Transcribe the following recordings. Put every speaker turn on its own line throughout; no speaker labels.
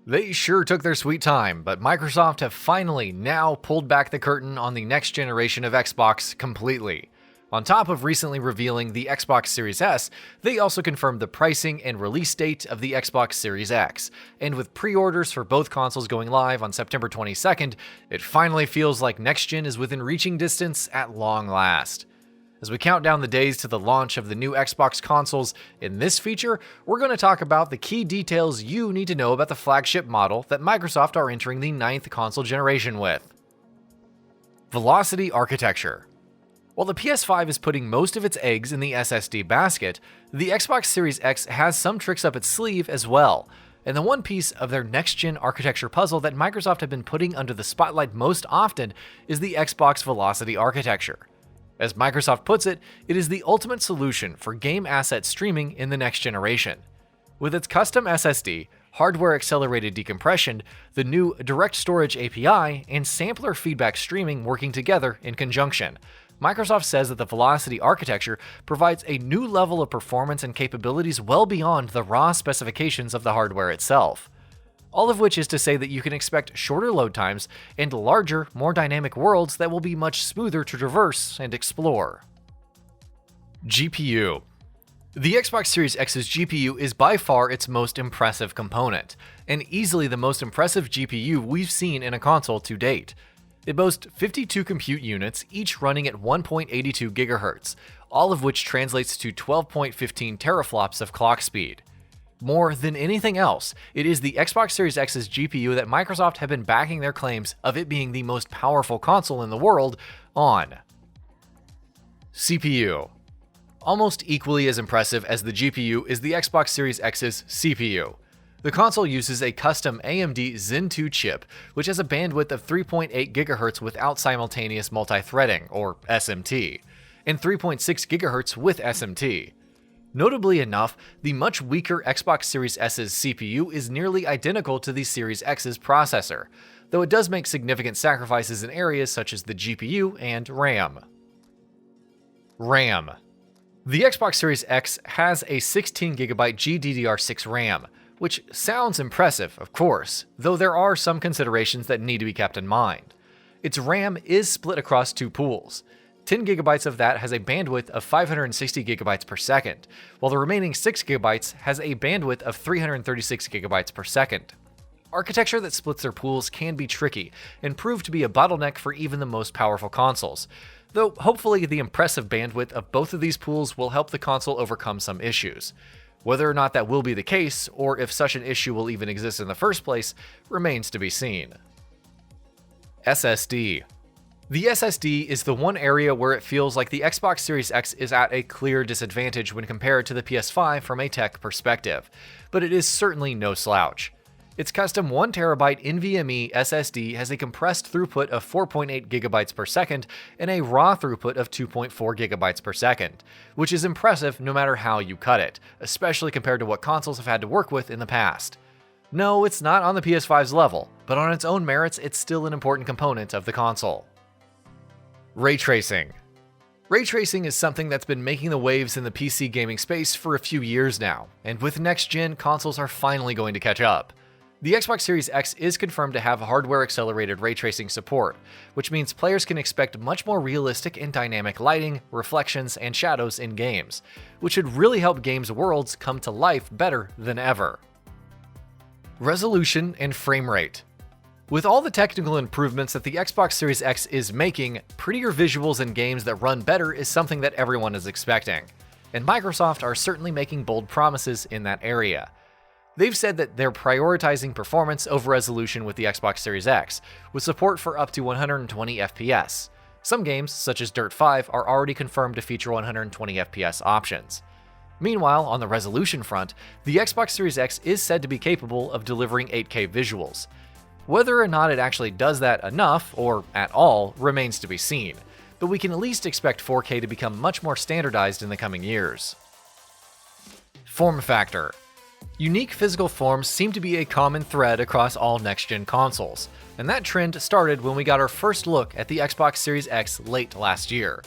They sure took their sweet time, but Microsoft have finally now pulled back the curtain on the next generation of Xbox completely. On top of recently revealing the Xbox Series S, they also confirmed the pricing and release date of the Xbox Series X. And with pre-orders for both consoles going live on September 22nd, it finally feels like next gen is within reaching distance at long last. As we count down the days to the launch of the new Xbox consoles, in this feature, we're going to talk about the key details you need to know about the flagship model that Microsoft are entering the 9th console generation with. Velocity architecture. While the PS5 is putting most of its eggs in the SSD basket, the Xbox Series X has some tricks up its sleeve as well. And the one piece of their next-gen architecture puzzle that Microsoft have been putting under the spotlight most often is the Xbox Velocity architecture. As Microsoft puts it, it is the ultimate solution for game asset streaming in the next generation. With its custom SSD, hardware-accelerated decompression, the new direct storage API, and sampler feedback streaming working together in conjunction, Microsoft says that the Velocity architecture provides a new level of performance and capabilities well beyond the raw specifications of the hardware itself. All of which is to say that you can expect shorter load times and larger, more dynamic worlds that will be much smoother to traverse and explore. GPU. The Xbox Series X's GPU is by far its most impressive component, and easily the most impressive GPU we've seen in a console to date. It boasts 52 compute units, each running at 1.82 GHz, all of which translates to 12.15 teraflops of clock speed. More than anything else, it is the Xbox Series X's GPU that Microsoft have been backing their claims of it being the most powerful console in the world on. CPU. Almost equally as impressive as the GPU is the Xbox Series X's CPU. The console uses a custom AMD Zen 2 chip, which has a bandwidth of 3.8 GHz without simultaneous multi-threading, or SMT, and 3.6 GHz with SMT. Notably enough, the much weaker Xbox Series S's CPU is nearly identical to the Series X's processor, though it does make significant sacrifices in areas such as the GPU and RAM. RAM. The Xbox Series X has a 16GB GDDR6 RAM, which sounds impressive, of course, though there are some considerations that need to be kept in mind. Its RAM is split across two pools. 10GB of that has a bandwidth of 560GB per second, while the remaining 6GB has a bandwidth of 336GB per second. Architecture that splits their pools can be tricky and prove to be a bottleneck for even the most powerful consoles, though hopefully the impressive bandwidth of both of these pools will help the console overcome some issues. Whether or not that will be the case, or if such an issue will even exist in the first place, remains to be seen. SSD. The SSD is the one area where it feels like the Xbox Series X is at a clear disadvantage when compared to the PS5 from a tech perspective, but it is certainly no slouch. Its custom 1TB NVMe SSD has a compressed throughput of 4.8 GB per second and a raw throughput of 2.4 GB per second, which is impressive no matter how you cut it, especially compared to what consoles have had to work with in the past. No, it's not on the PS5's level, but on its own merits, it's still an important component of the console. Ray tracing. Ray tracing is something that's been making the waves in the PC gaming space for a few years now, and with next-gen, consoles are finally going to catch up. The Xbox Series X is confirmed to have hardware-accelerated ray tracing support, which means players can expect much more realistic and dynamic lighting, reflections, and shadows in games, which should really help games' worlds come to life better than ever. Resolution and frame rate. With all the technical improvements that the Xbox Series X is making, prettier visuals in games that run better is something that everyone is expecting, and Microsoft are certainly making bold promises in that area. They've said that they're prioritizing performance over resolution with the Xbox Series X, with support for up to 120 FPS. Some games, such as Dirt 5, are already confirmed to feature 120 FPS options. Meanwhile, on the resolution front, the Xbox Series X is said to be capable of delivering 8K visuals. Whether or not it actually does that enough, or at all, remains to be seen, but we can at least expect 4K to become much more standardized in the coming years. Form factor. Unique physical forms seem to be a common thread across all next-gen consoles, and that trend started when we got our first look at the Xbox Series X late last year.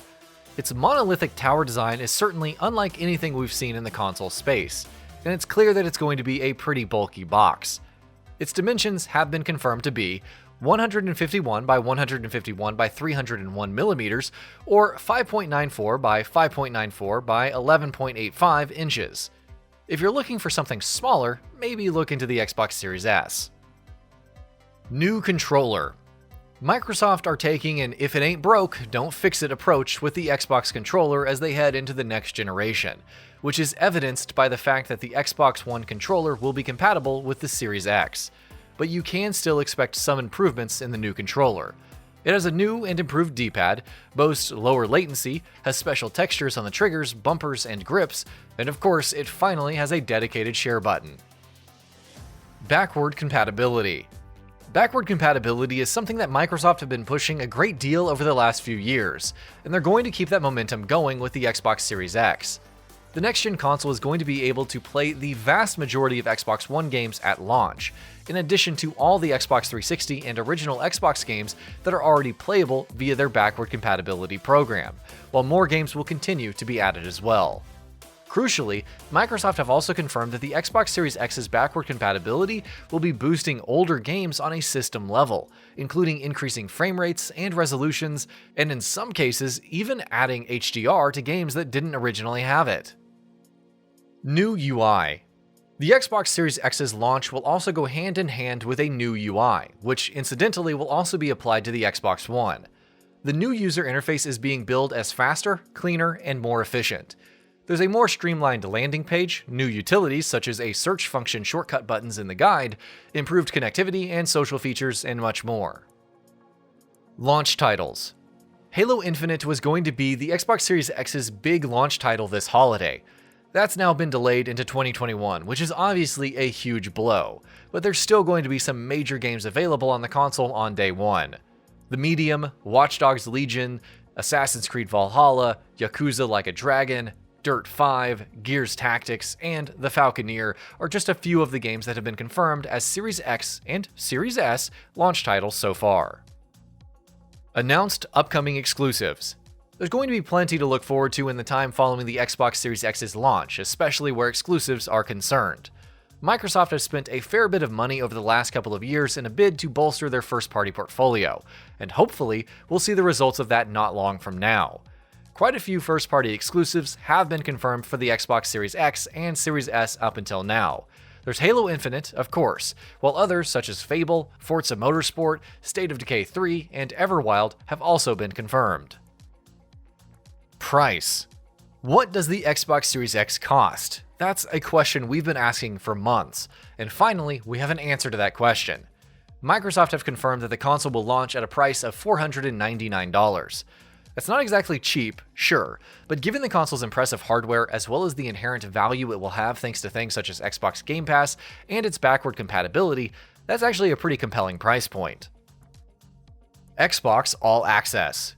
Its monolithic tower design is certainly unlike anything we've seen in the console space, and it's clear that it's going to be a pretty bulky box. Its dimensions have been confirmed to be 151 by 151 by 301 millimeters, or 5.94 by 5.94 by 11.85 inches. If you're looking for something smaller, maybe look into the Xbox Series S. New controller. Microsoft are taking an if it ain't broke, don't fix it approach with the Xbox controller as they head into the next generation, which is evidenced by the fact that the Xbox One controller will be compatible with the Series X. But you can still expect some improvements in the new controller. It has a new and improved D-pad, boasts lower latency, has special textures on the triggers, bumpers, and grips, and of course, it finally has a dedicated share button. Backward compatibility. Backward compatibility is something that Microsoft have been pushing a great deal over the last few years, and they're going to keep that momentum going with the Xbox Series X. The next-gen console is going to be able to play the vast majority of Xbox One games at launch, in addition to all the Xbox 360 and original Xbox games that are already playable via their backward compatibility program, while more games will continue to be added as well. Crucially, Microsoft have also confirmed that the Xbox Series X's backward compatibility will be boosting older games on a system level, including increasing frame rates and resolutions, and in some cases, even adding HDR to games that didn't originally have it. New UI. The Xbox Series X's launch will also go hand in hand with a new UI, which incidentally will also be applied to the Xbox One. The new user interface is being billed as faster, cleaner, and more efficient. There's a more streamlined landing page, new utilities such as a search function shortcut buttons in the guide, improved connectivity and social features, and much more. Launch titles. Halo Infinite was going to be the Xbox Series X's big launch title this holiday. That's now been delayed into 2021, which is obviously a huge blow, but there's still going to be some major games available on the console on day one. The Medium, Watch Dogs Legion, Assassin's Creed Valhalla, Yakuza Like a Dragon, Dirt 5, Gears Tactics, and The Falconeer are just a few of the games that have been confirmed as Series X and Series S launch titles so far. Announced upcoming exclusives. There's going to be plenty to look forward to in the time following the Xbox Series X's launch, especially where exclusives are concerned. Microsoft has spent a fair bit of money over the last couple of years in a bid to bolster their first-party portfolio, and hopefully we'll see the results of that not long from now. Quite a few first-party exclusives have been confirmed for the Xbox Series X and Series S up until now. There's Halo Infinite, of course, while others such as Fable, Forza Motorsport, State of Decay 3, and Everwild have also been confirmed. Price. What does the Xbox Series X cost? That's a question we've been asking for months, and finally we have an answer to that question. Microsoft have confirmed that the console will launch at a price of $499. That's not exactly cheap, sure, but given the console's impressive hardware as well as the inherent value it will have thanks to things such as Xbox Game Pass and its backward compatibility, that's actually a pretty compelling price point. Xbox All Access.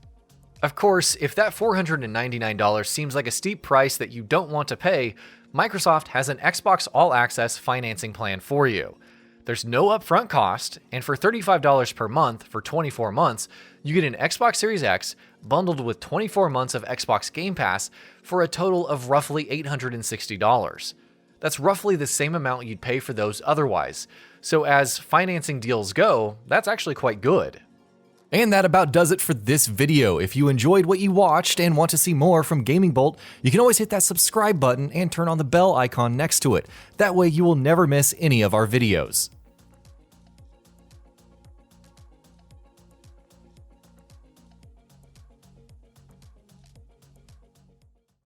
Of course, if that $499 seems like a steep price that you don't want to pay, Microsoft has an Xbox All Access financing plan for you. There's no upfront cost, and for $35 per month for 24 months, you get an Xbox Series X bundled with 24 months of Xbox Game Pass for a total of roughly $860. That's roughly the same amount you'd pay for those otherwise, so as financing deals go, that's actually quite good. And that about does it for this video. If you enjoyed what you watched and want to see more from GamingBolt, you can always hit that subscribe button and turn on the bell icon next to it. That way you will never miss any of our videos.